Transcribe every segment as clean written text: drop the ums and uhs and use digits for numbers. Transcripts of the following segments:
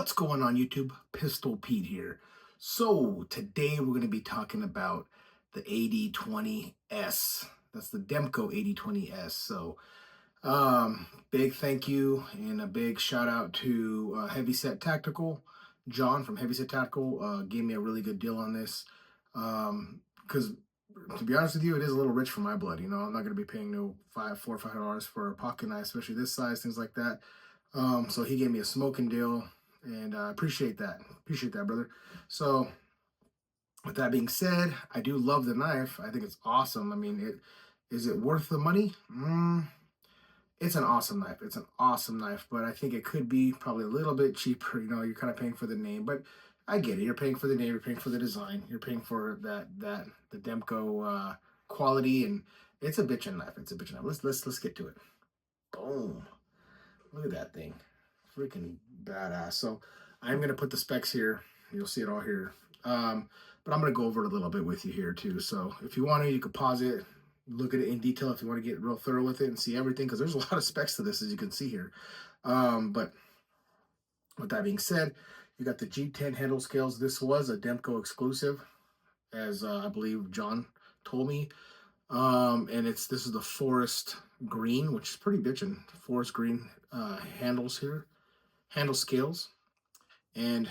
What's going on YouTube? Pistol Pete here. So today we're going to be talking about the AD20S. That's the Demko AD20S. Big thank you and a big shout out to Heavyset Tactical. John from Heavyset Tactical gave me a really good deal on this. Because to be honest with you, it is a little rich for my blood. I'm not going to be paying no four or $5 for a pocket knife, especially this size, things like that. So he gave me a smoking deal, and I appreciate that. Appreciate that, brother. So with that being said, I do love the knife. I think it's awesome. I mean, is it worth the money? It's an awesome knife. It's an awesome knife, but I think it could be probably a little bit cheaper. You're kind of paying for the name, but I get it. You're paying for the name. You're paying for the design. You're paying for the Demko quality, and it's a bitchin' knife. It's a bitchin' knife. Let's get to it. Boom. Look at that thing. Freaking badass. So I'm going to put the specs here. You'll see it all here. But I'm going to go over it a little bit with you here too. So if you want to, you can pause it, look at it in detail if you want to get real thorough with it and see everything, because there's a lot of specs to this, as you can see here. But with that being said, you got the G10 handle scales. This was a Demko exclusive, as I believe John told me. And this is the forest green, which is pretty bitchin'. Forest green handles here, handle scales, and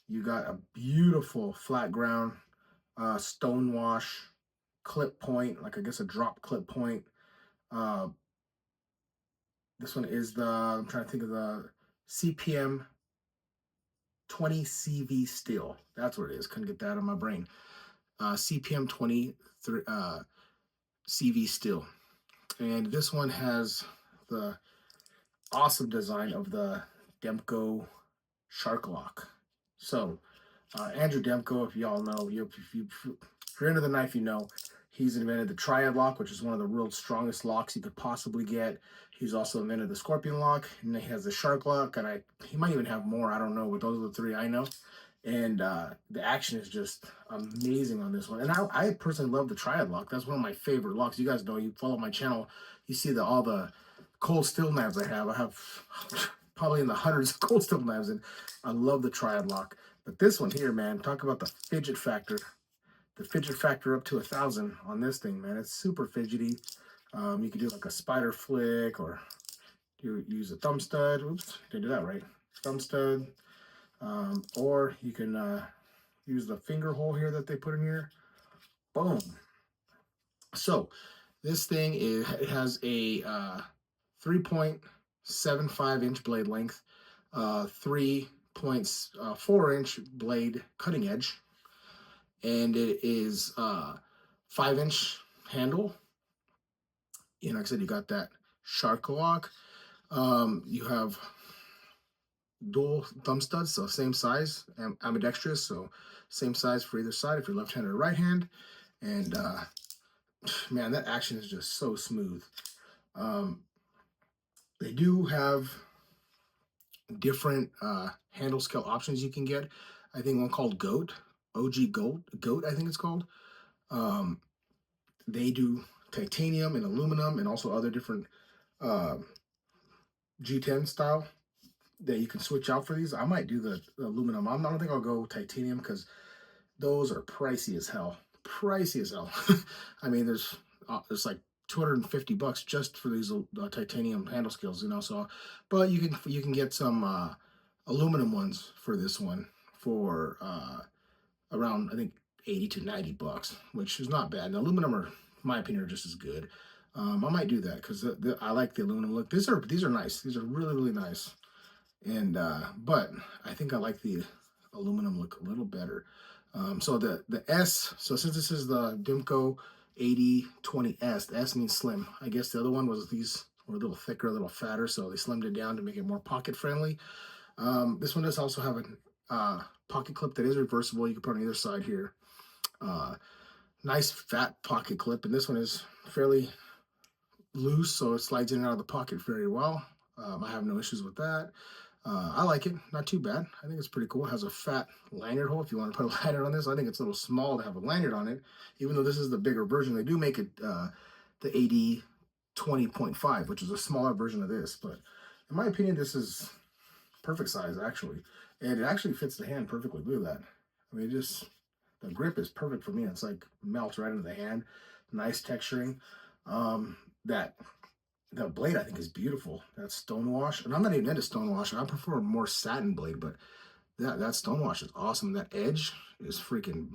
you got a beautiful flat ground stone wash clip point, like I guess a drop clip point. Uh, this one is I'm trying to think of the CPM 20 CV steel. That's what it is. Couldn't get that on my brain. CPM 20 CV steel. And this one has the awesome design of the Demko Shark Lock. So, Andrew Demko, if y'all know, if you're into the knife, he's invented the Triad Lock, which is one of the world's strongest locks you could possibly get. He's also invented the Scorpion Lock, and he has the Shark Lock, and he might even have more. I don't know, but those are the three I know. And the action is just amazing on this one. And I personally love the Triad Lock. That's one of my favorite locks. You guys know, you follow my channel, you see all the cold steel knives I have. I have probably in the hundreds of cold steel knives, and I love the Triad Lock. But this one here, man, talk about the fidget factor. The fidget factor up to 1,000 on this thing, man. It's super fidgety. You could do like a spider flick, or you use a thumb stud. Oops, didn't do that right. Thumb stud. Or you can use the finger hole here that they put in here. Boom. So this thing it has a 3.75 inch blade length, 3.4 inch blade cutting edge, and it is 5-inch handle. Like I said, you got that Shark Lock. You have dual thumb studs, so same size, ambidextrous, so same size for either side if you're left-handed or right hand. And man, that action is just so smooth. They do have different handle scale options you can get. I think one called Goat, Goat, I think it's called. They do titanium and aluminum and also other different G10 style that you can switch out for these. I might do the aluminum. I don't think I'll go titanium because those are pricey as hell. Pricey as hell. I mean, there's like $250 just for these titanium handle scales, So, but you can get some aluminum ones for this one for around, I think, 80 to 90 bucks, which is not bad. And aluminum are, in my opinion, are just as good. I might do that because I like the aluminum look. These are nice. These are really, really nice. And but I think I like the aluminum look a little better. So the S, so since this is the Demko AD20S, the S means slim. I guess the other one was these were a little thicker, a little fatter, so they slimmed it down to make it more pocket friendly. This one does also have a pocket clip that is reversible. You can put on either side here. Nice fat pocket clip, and this one is fairly loose, so it slides in and out of the pocket very well. I have no issues with that. I like it, not too bad. I think it's pretty cool. It has a fat lanyard hole if you want to put a lanyard on this. I think it's a little small to have a lanyard on it, even though this is the bigger version. They do make it the AD 20.5, which is a smaller version of this. But in my opinion, this is perfect size actually, and it actually fits the hand perfectly. Look at that. I mean, the grip is perfect for me. It's like melts right into the hand. Nice texturing. That the blade I think is beautiful. That stonewash, and I'm not even into stonewash. I prefer a more satin blade, but that stonewash is awesome. That edge is freaking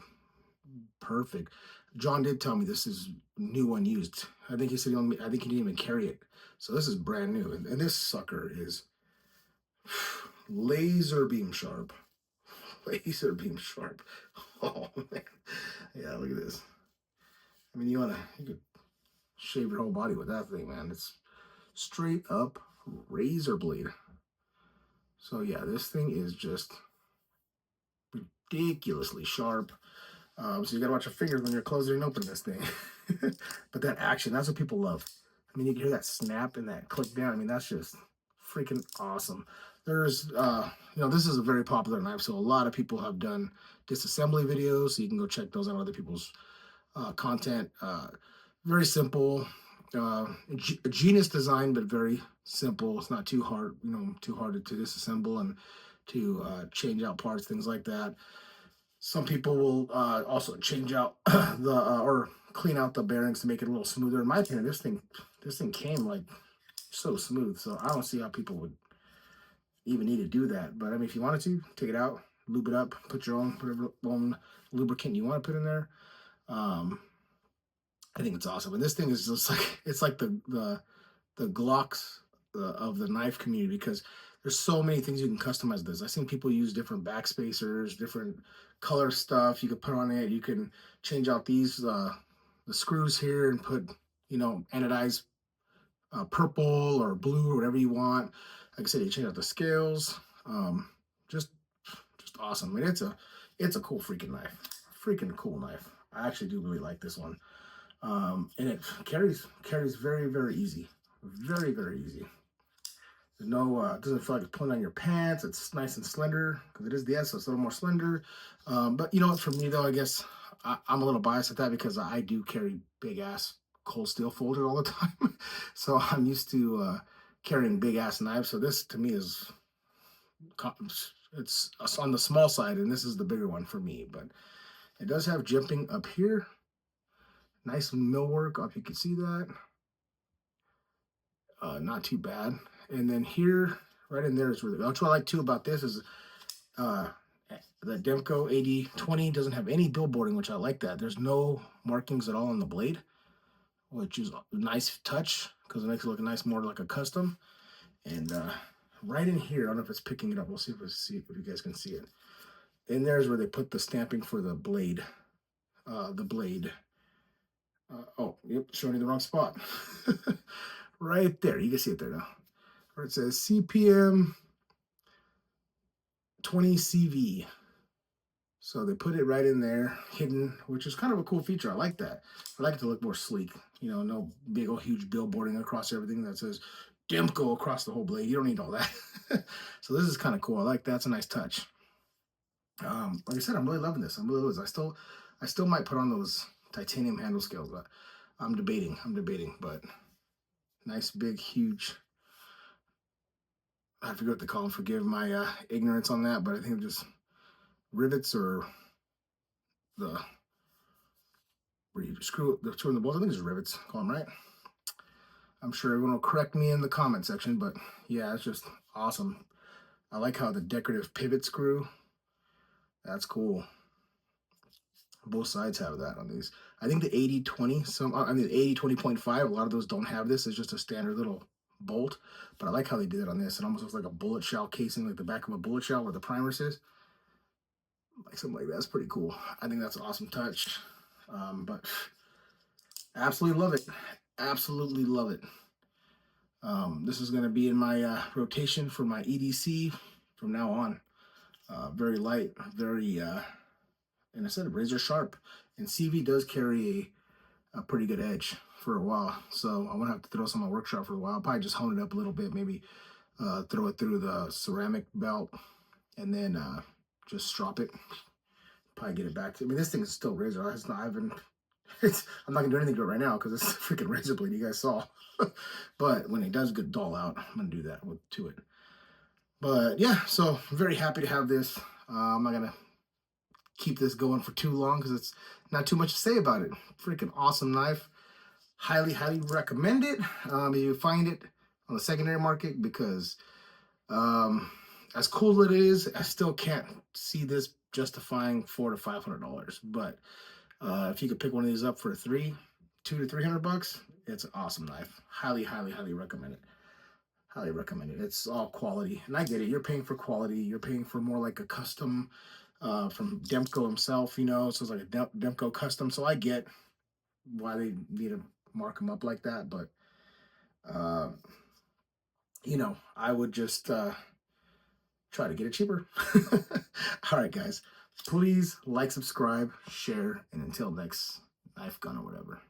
perfect. John did tell me this is new unused. I think he said I think he didn't even carry it. So this is brand new. And this sucker is laser beam sharp. Laser beam sharp. Oh man. Yeah, look at this. I mean, you could shave your whole body with that thing, man. It's straight up razor blade. So yeah, this thing is just ridiculously sharp. So you gotta watch your fingers when you're closing and opening this thing. But that action, that's what people love. I mean, you can hear that snap and that click down. I mean, that's just freaking awesome. There's, this is a very popular knife, so a lot of people have done disassembly videos, so you can go check those out, other people's content. Very simple, genius design, but very simple. It's not too hard, too hard to disassemble and to change out parts, things like that. Some people will also change out or clean out the bearings to make it a little smoother. In my opinion, this thing came like so smooth. So I don't see how people would even need to do that. But I mean, if you wanted to, take it out, lube it up, put your own whatever own lubricant you want to put in there. I think it's awesome. And this thing is just like it's like the Glocks of the knife community because there's so many things you can customize this. I've seen people use different backspacers, different color stuff you could put on it. You can change out the screws here and put, anodized purple or blue or whatever you want. Like I said, you change out the scales. Just awesome. I mean, it's a cool freaking knife. Freaking cool knife. I actually do really like this one. And it carries very, very easy. Very, very easy. There's no, it doesn't feel like it's pulling on your pants. It's nice and slender because it is the S, so it's a little more slender. But you know what, for me though, I guess I'm a little biased at that because I do carry big ass cold steel folder all the time. So I'm used to carrying big ass knives. So this to me is, it's on the small side and this is the bigger one for me. But it does have jimping up here. Nice millwork, if you can see that. Not too bad. And then here, right in there is really, what I like too about this is the Demko AD20 doesn't have any billboarding, which I like that. There's no markings at all on the blade, which is a nice touch because it makes it look nice, more like a custom. And right in here, I don't know if it's picking it up. We'll see if you guys can see it. And there's where they put the stamping for the blade. Oh, yep, showing you the wrong spot. Right there, you can see it there now. Where it says CPM 20 CV. So they put it right in there, hidden, which is kind of a cool feature. I like that. I like it to look more sleek. No big old huge billboarding across everything that says Demko across the whole blade. You don't need all that. So this is kind of cool. I like that. It's a nice touch. Like I said, I'm really loving this. I still might put on those titanium handle scales, but I'm debating, but nice, big, huge, I forget what they call them. Forgive my ignorance on that, but I think just rivets or where you screw in the bolts. I think it's rivets, call them, right? I'm sure everyone will correct me in the comment section, but yeah, it's just awesome. I like how the decorative pivot screw, that's cool. Both sides have that on these. I think the 80-20, the 80-20.5, a lot of those don't have this. It's just a standard little bolt, but I like how they did it on this. It almost looks like a bullet shell casing, like the back of a bullet shell where the primer is. Like something like that's pretty cool. I think that's an awesome touch. But absolutely love it. Absolutely love it. This is going to be in my rotation for my EDC from now on. Very light, very, and I said razor sharp. And CV does carry a pretty good edge for a while. So I'm going to have to throw some in my workshop for a while. I'll probably just hone it up a little bit, maybe throw it through the ceramic belt and then just strop it. Probably get it back to, I mean, this thing is still razor. I'm not gonna do anything to it right now because it's a freaking razor blade you guys saw. But when it does get dull out, I'm gonna do that to it. But yeah, so I'm very happy to have this. I'm not gonna keep this going for too long because it's not too much to say about it. Freaking awesome knife. Highly, highly recommend it if you find it on the secondary market because um, as cool as it is, I still can't see this justifying $400 to $500. But if you could pick one of these up for two to 300 bucks, it's an awesome knife. Highly, highly, highly recommend it. Highly recommend it. It's all quality, and I get it. You're paying for quality. You're paying for more like a custom from Demko himself. So it's like a Demko custom. So I get why they need to mark them up like that, but uh, I would just try to get it cheaper. All right, guys. Please like, subscribe, share, and until next knife gun or whatever.